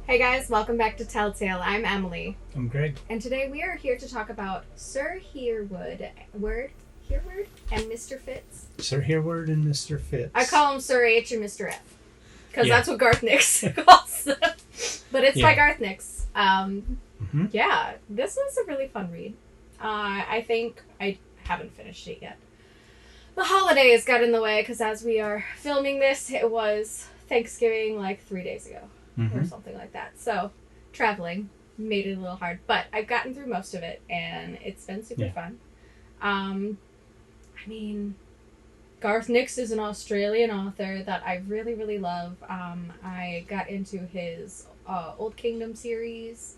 Hey guys, welcome back to Telltale. I'm Emily. I'm Greg. And today we are here to talk about Sir Hereward, and Mr. Fitz. Sir Hereward and Mr. Fitz. I call him Sir H and Mr. F. Because Yeah. that's what Garth Nix calls them. But it's by Yeah. Garth Nix. Yeah, this was a really fun read. I think I haven't finished it yet. The holidays got in the way because as we are filming this, it was Thanksgiving like 3 days ago. Or something like that. So, traveling made it a little hard. But I've gotten through most of it, and it's been super fun. I mean, Garth Nix is an Australian author that I really, really love. I got into his Old Kingdom series,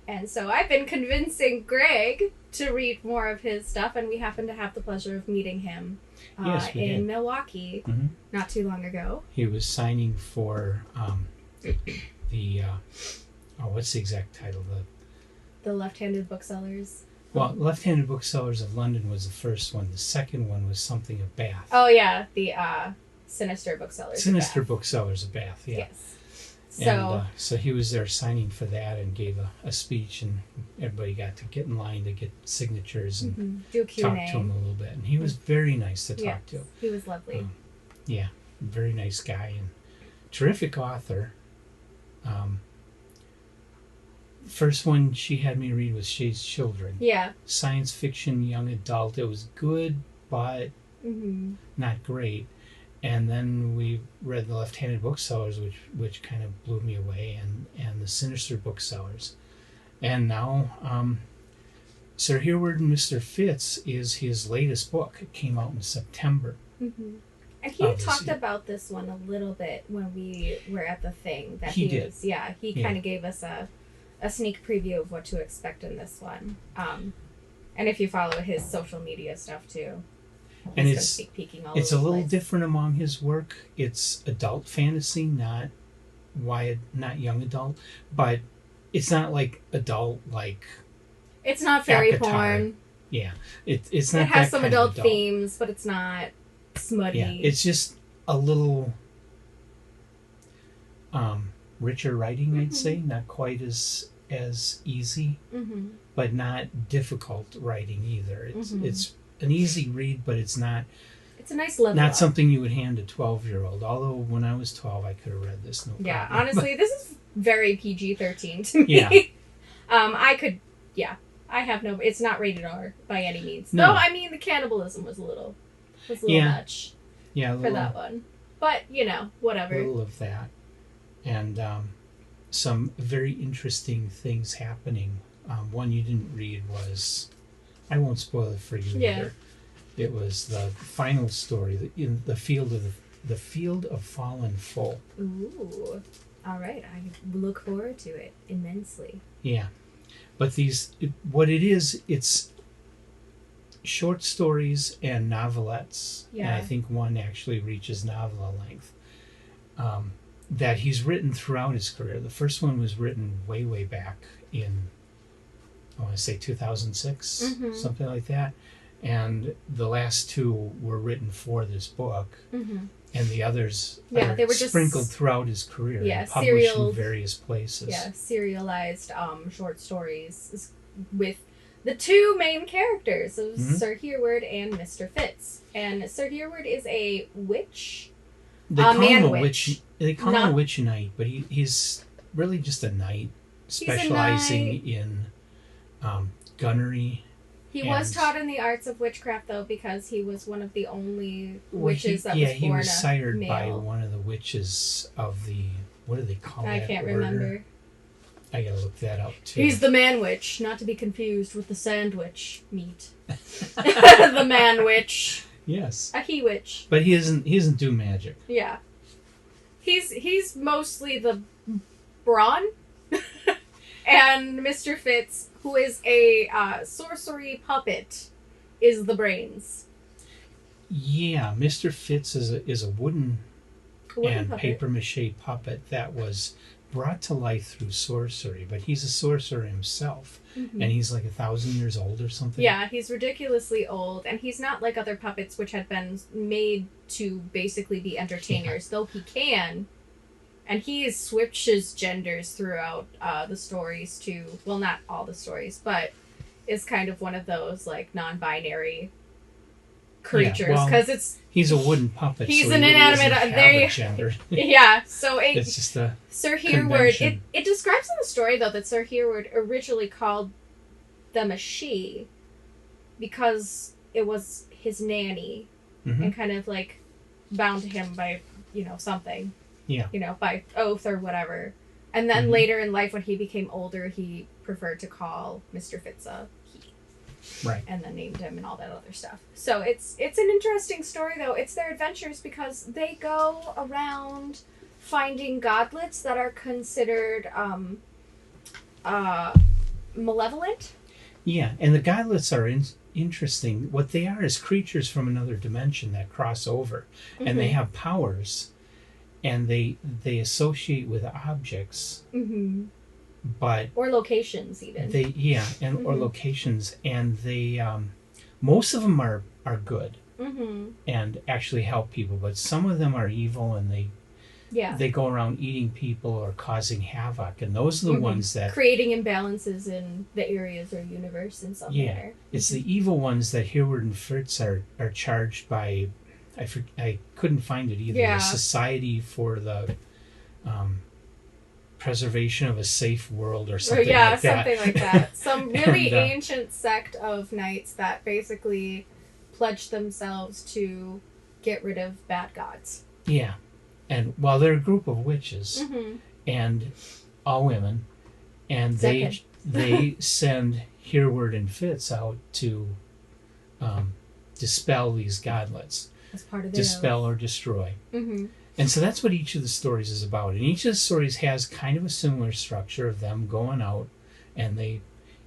and so I've been convincing Greg to read more of his stuff, and we happen to have the pleasure of meeting him in Milwaukee not too long ago. He was signing for the what's the exact title? The Left-Handed Booksellers. Well, Left-Handed Booksellers of London was the first one. The second one was something of Bath. Oh yeah, the Sinister Booksellers. Sinister of Bath. Booksellers of Bath. Yeah. Yes. And so he was there signing for that and gave a speech, and everybody got to get in line to get signatures and do a Q&A. talk to him a little bit. And he was very nice to talk to. He was lovely. Yeah, very nice guy and terrific author. First one she had me read was Shay's Children. Yeah. Science fiction, young adult. It was good, but not great. And then we read the Left-Handed Booksellers, which kind of blew me away, and the Sinister Booksellers. And now Sir Hereward and Mr. Fitz is his latest book. It came out in September. And he talked about this one a little bit when we were at the thing. That he did. Was, yeah, he kind of gave us a sneak preview of what to expect in this one. And if you follow his social media stuff too, and it's peeking all a over little place. different among his work. It's adult fantasy, not young adult, but it's not like adult like. It's not fairy Avatar. porn. Yeah, it's not. It has that some kind adult of adult themes, but it's not smutty. Yeah, it's just a little richer writing, I'd say. Not quite as easy, but not difficult writing either. It's an easy read, but it's not. It's a nice level. Not up. something you would hand a 12-year-old. Although when I was 12, I could have read this. No Yeah, problem. honestly, this is very PG-13 to me. Yeah. I could. Yeah, I have no. It's not rated R by any means. No. Though I mean, the cannibalism was a little much. Yeah, for that one. But whatever. A little of that, and some very interesting things happening. One you didn't read was, I won't spoil it for you either. It was the final story in the field of fallen foe. Ooh, all right. I look forward to it immensely. Yeah, but it's short stories and novelettes, and I think one actually reaches novella length. That he's written throughout his career. The first one was written way back in, I want to say 2006, something like that. And the last two were written for this book, and the others are they were just sprinkled throughout his career. Yeah, and published in various places. Yeah, serialized short stories with the two main characters of Sir Hereward and Mr. Fitz. And Sir Hereward is a witch. They call him a witch. They call him a witch knight, but he's really just a knight specializing in gunnery. He was taught in the arts of witchcraft, though, because he was one of the only witches that was born he was sired male. by one of the witches of the, what do they call that? I can't remember. I gotta look that up, too. He's the man witch, not to be confused with the sandwich meat. The man witch. Yes. A he witch. But he doesn't do magic. Yeah. He's mostly the brawn. And Mr. Fitz, who is a sorcery puppet, is the brains. Yeah, Mr. Fitz is a wooden and papier-mâché puppet that was brought to life through sorcery, but he's a sorcerer himself, and he's like 1,000 years old or something. Yeah, he's ridiculously old, and he's not like other puppets which had been made to basically be entertainers, though he can And he switches genders throughout the stories too. Well, not all the stories, but is kind of one of those like non-binary creatures because he's a wooden puppet. He's so an he inanimate. Really they gender. Yeah. So it's just a Sir Hereward. It describes in the story though that Sir Hereward originally called them a she because it was his nanny and kind of like bound to him by something. Yeah. By oath or whatever. And then later in life, when he became older, he preferred to call Mr. Fitz he. Right. And then named him and all that other stuff. So it's an interesting story, though. It's their adventures because they go around finding godlets that are considered malevolent. Yeah, and the godlets are interesting. What they are is creatures from another dimension that cross over. And they have powers. And they associate with objects, but or locations even. Or locations, and they most of them are good and actually help people, but some of them are evil and they go around eating people or causing havoc, and those are the ones that creating imbalances in the areas or universe in some manner. It's the evil ones that Hereward and Fitz are charged by. I couldn't find it either. The Society for the Preservation of a Safe World or something like that. Yeah, something like that. Some really ancient sect of knights that basically pledged themselves to get rid of bad gods. Yeah. And, they're a group of witches and all women. And they send Hereward and Fitz out to dispel these godlets. As part of dispel or destroy. And so that's what each of the stories is about. And each of the stories has kind of a similar structure of them going out, and they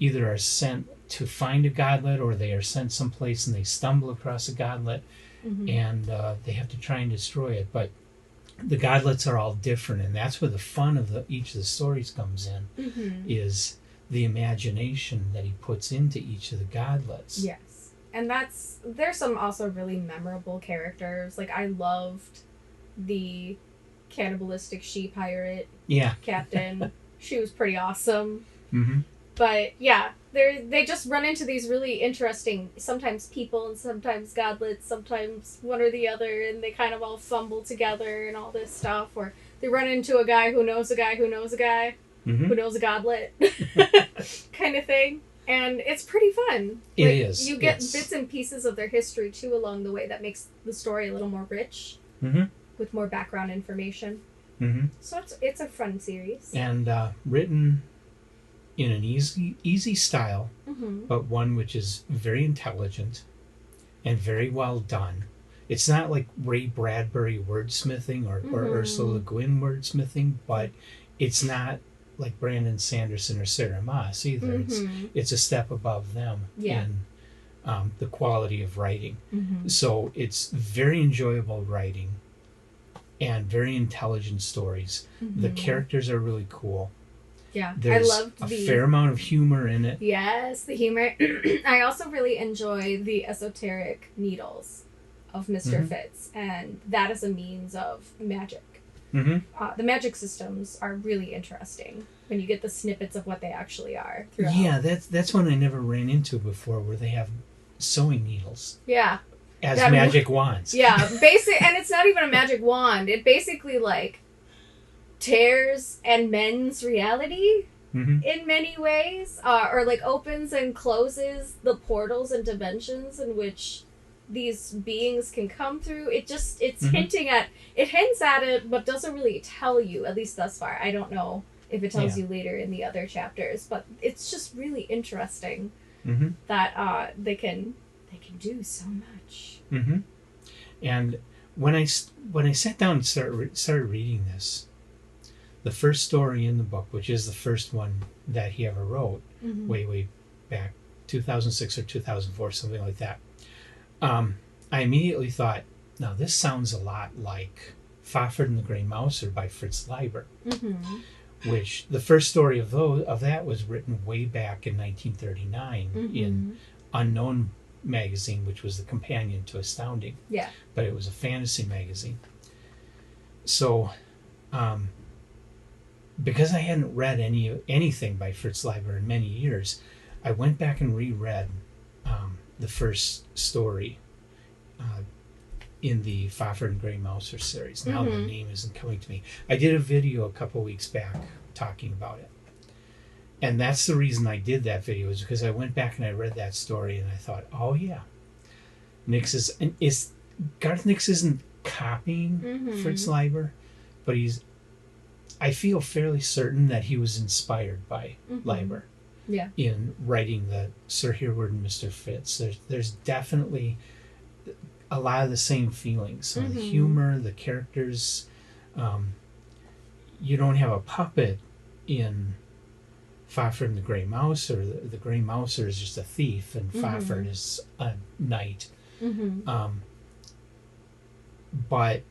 either are sent to find a godlet or they are sent someplace and they stumble across a godlet and they have to try and destroy it. But the godlets are all different, and that's where the fun of each of the stories comes in, is the imagination that he puts into each of the godlets. Yes. And there's some also really memorable characters. Like, I loved the cannibalistic she-pirate captain. She was pretty awesome. But, yeah, they just run into these really interesting, sometimes people and sometimes godlets, sometimes one or the other, and they kind of all fumble together and all this stuff. Or they run into a guy who knows a guy who knows a guy who knows a godlet kind of thing. And it's pretty fun. It is. You get bits and pieces of their history, too, along the way that makes the story a little more rich with more background information. So it's a fun series. And written in an easy style, but one which is very intelligent and very well done. It's not like Ray Bradbury wordsmithing or Ursula Le Guin wordsmithing, but it's not like Brandon Sanderson or Sarah Moss either. It's a step above them in the quality of writing. So it's very enjoyable writing and very intelligent stories. The characters are really cool. Yeah, There's I loved a fair amount of humor in it. Yes, the humor. I also really enjoy the esoteric needles of mister Fitz, and that is a means of magic. The magic systems are really interesting when you get the snippets of what they actually are throughout. Yeah, that's one I never ran into before, where they have sewing needles. Yeah. As magic wands. Yeah, and it's not even a magic wand. It basically, like, tears and mends reality in many ways, or, like, opens and closes the portals and dimensions in which these beings can come through. It's hinting at it, hints at it, but doesn't really tell you, at least thus far. I don't know if it tells you later in the other chapters, but it's just really interesting that they can do so much. And when I sat down and started reading this, the first story in the book, which is the first one that he ever wrote, way back, 2006 or 2004, something like that, I immediately thought, now this sounds a lot like Fafhrd and the Grey Mouser by Fritz Leiber, which the first story of that was written way back in 1939 in Unknown magazine, which was the companion to Astounding. Yeah. But it was a fantasy magazine. So because I hadn't read anything by Fritz Leiber in many years, I went back and reread the first story in the Fafhrd and Grey Mouser series. Now the name isn't coming to me. I did a video a couple weeks back talking about it. And that's the reason I did that video, is because I went back and I read that story and I thought, oh yeah, Garth Nix isn't copying Fritz Leiber, but I feel fairly certain that he was inspired by Leiber in writing the Sir Hereward and Mr. Fitz. There's definitely a lot of the same feelings. So the humor, the characters. You don't have a puppet in Fafhrd and the Grey Mouser. The Grey Mouser is just a thief, and Fafhrd is a knight. But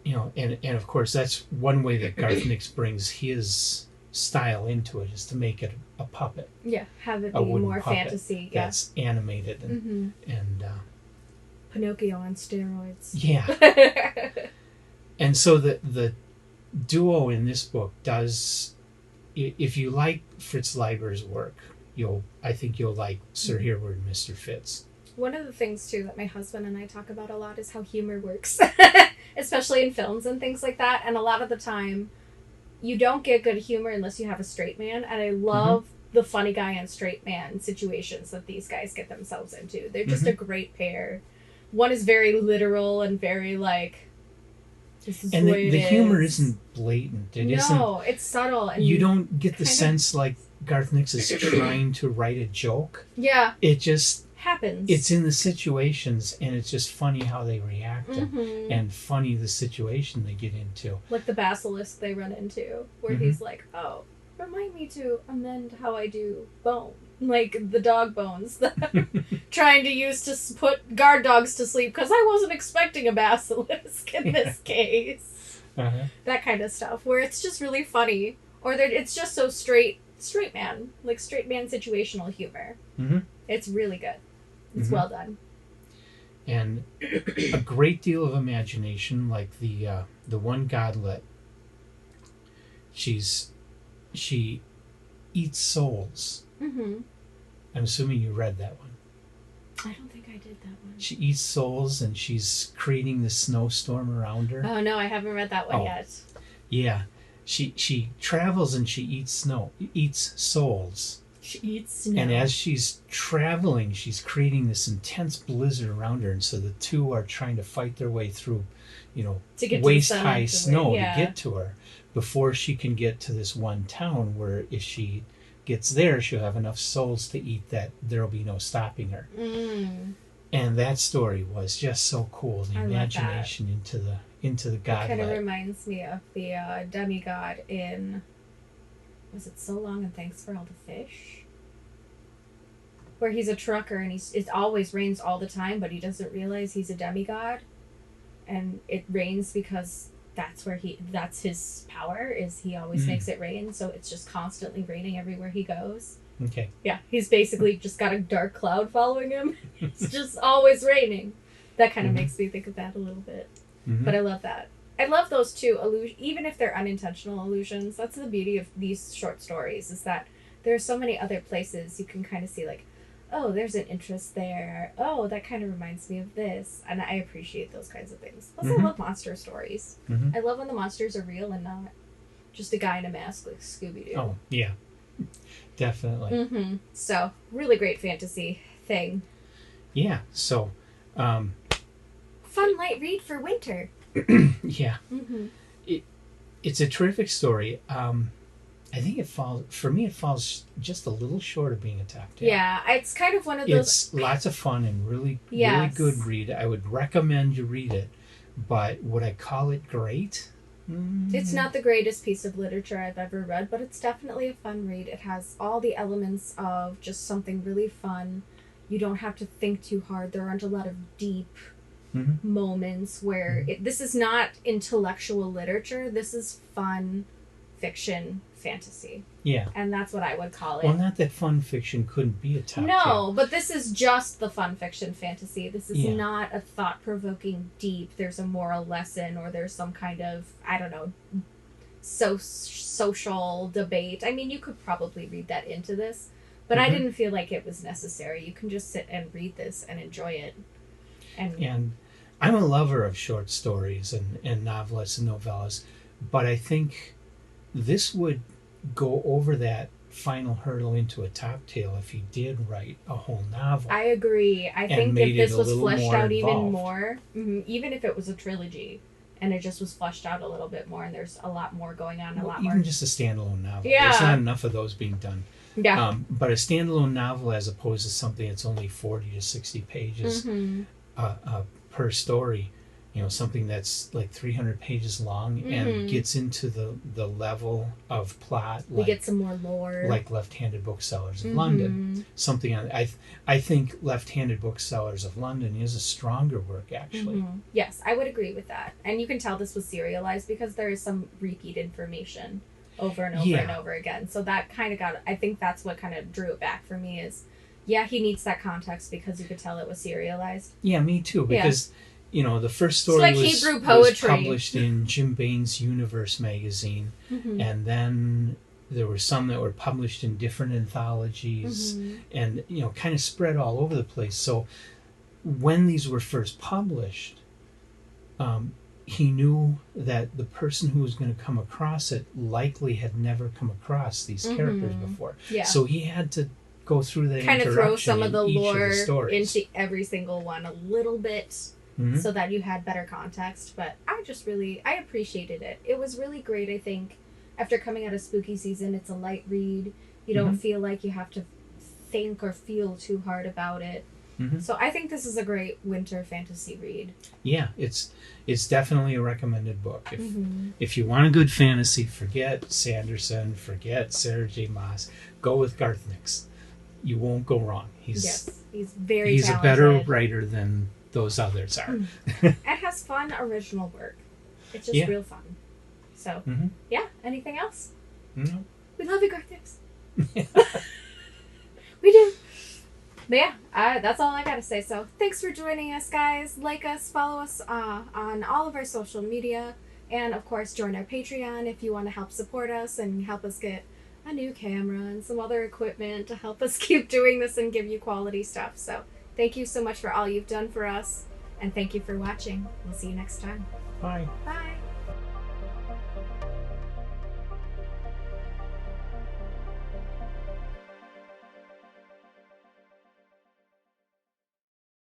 and of course that's one way that Garth Nix brings his style into it, is to make it a puppet. Yeah, have it be more fantasy. That's animated and Pinocchio on steroids. Yeah. And so the duo in this book does, if you like Fritz Leiber's work, I think you'll like Sir Hereward and Mr. Fitz. One of the things too that my husband and I talk about a lot is how humor works, especially in films and things like that. And a lot of the time, you don't get good humor unless you have a straight man. And I love the funny guy and straight man situations that these guys get themselves into. They're just a great pair. One is very literal and very like, this is and the way the it humor is. isn't blatant. It's subtle. And you don't get the sense like Garth Nix is trying to write a joke. Yeah. It just happens. It's in the situations, and it's just funny how they react and funny the situation they get into. Like the basilisk they run into, where he's like, oh, remind me to amend how I do bone. Like the dog bones that I'm trying to use to put guard dogs to sleep, because I wasn't expecting a basilisk in this case. That kind of stuff, where it's just really funny. Or it's just so straight man, like straight man situational humor. It's really good. It's well done. And a great deal of imagination, like the one godlet. She eats souls. I'm assuming you read that one. I don't think I did that one. She eats souls, and she's creating the snowstorm around her. Oh no, I haven't read that one yet. Yeah, she travels and she eats souls. She eats snow. And as she's traveling, she's creating this intense blizzard around her, and so the two are trying to fight their way through, waist-high snow to get to her before she can get to this one town where if she gets there, she'll have enough souls to eat that there'll be no stopping her. And that story was just so cool. The imagination into the godlet. It kind of reminds me of the demigod in, was it So Long and Thanks for All the Fish? Where he's a trucker and it always rains all the time, but he doesn't realize he's a demigod. And it rains because that's his power, is he always makes it rain, so it's just constantly raining everywhere he goes. Okay. Yeah, he's basically just got a dark cloud following him. It's just always raining. That kind of makes me think of that a little bit. But I love that. I love those two illusions, even if they're unintentional illusions. That's the beauty of these short stories, is that there are so many other places you can kind of see, like, oh, there's an interest there. Oh, that kind of reminds me of this. And I appreciate those kinds of things. Plus, I love monster stories. I love when the monsters are real and not just a guy in a mask like Scooby-Doo. Oh, yeah. Definitely. So, really great fantasy thing. Yeah, so... fun light read for winter. Yeah. It's a terrific story. I think it falls just a little short of being a top 10. Yeah, it's kind of one of those... It's lots of fun and really good read. I would recommend you read it, but would I call it great? It's not the greatest piece of literature I've ever read, but it's definitely a fun read. It has all the elements of just something really fun. You don't have to think too hard. There aren't a lot of deep moments where... This is not intellectual literature. This is fun fiction fantasy. Yeah. And that's what I would call it. Well, not that fun fiction couldn't be a top 10. No, but this is just the fun fiction fantasy. This is not a thought-provoking deep, there's a moral lesson, or there's some kind of, I don't know, social debate. I mean, you could probably read that into this, but I didn't feel like it was necessary. You can just sit and read this and enjoy it. And I'm a lover of short stories and novelettes and novellas, but I think this would go over that final hurdle into a top tale if he did write a whole novel. I agree. I think if this was fleshed out even more, even if it was a trilogy, and it just was fleshed out a little bit more, and there's a lot more going on, even just a standalone novel. Yeah. There's not enough of those being done. Yeah. But a standalone novel, as opposed to something that's only 40 to 60 pages per story, something that's like 300 pages long and gets into the level of plot. We get some more lore. Like Left-Handed Booksellers of London. Something I think Left-Handed Booksellers of London is a stronger work, actually. Yes, I would agree with that. And you can tell this was serialized because there is some repeat information over and over and over again. So that kind of I think that's what kind of drew it back for me is, he needs that context because you could tell it was serialized. Yeah, me too. Because, the first story was published in Jim Bain's Universe magazine. And then there were some that were published in different anthologies and, kind of spread all over the place. So when these were first published, he knew that the person who was going to come across it likely had never come across these characters before. Yeah. So he had to go through the kind of throw some of the lore into every single one a little bit so that you had better context. But I appreciated it. It was really great. I think after coming out of spooky season, it's a light read. You don't feel like you have to think or feel too hard about it. So I think this is a great winter fantasy read. Yeah, it's definitely a recommended book. If you want a good fantasy, forget Sanderson, forget Sarah J. Maas. Go with Garth Nix. You won't go wrong. He's very talented. A better writer than those others are. It has fun original work. It's just real fun. So anything else? No. We love you, Garth Nix. We do. But that's all I gotta say. So thanks for joining us, guys. Like us, follow us on all of our social media, and of course join our Patreon if you want to help support us and help us get a new camera and some other equipment to help us keep doing this and give you quality stuff. So thank you so much for all you've done for us, and thank you for watching. We'll see you next time. Bye. Bye.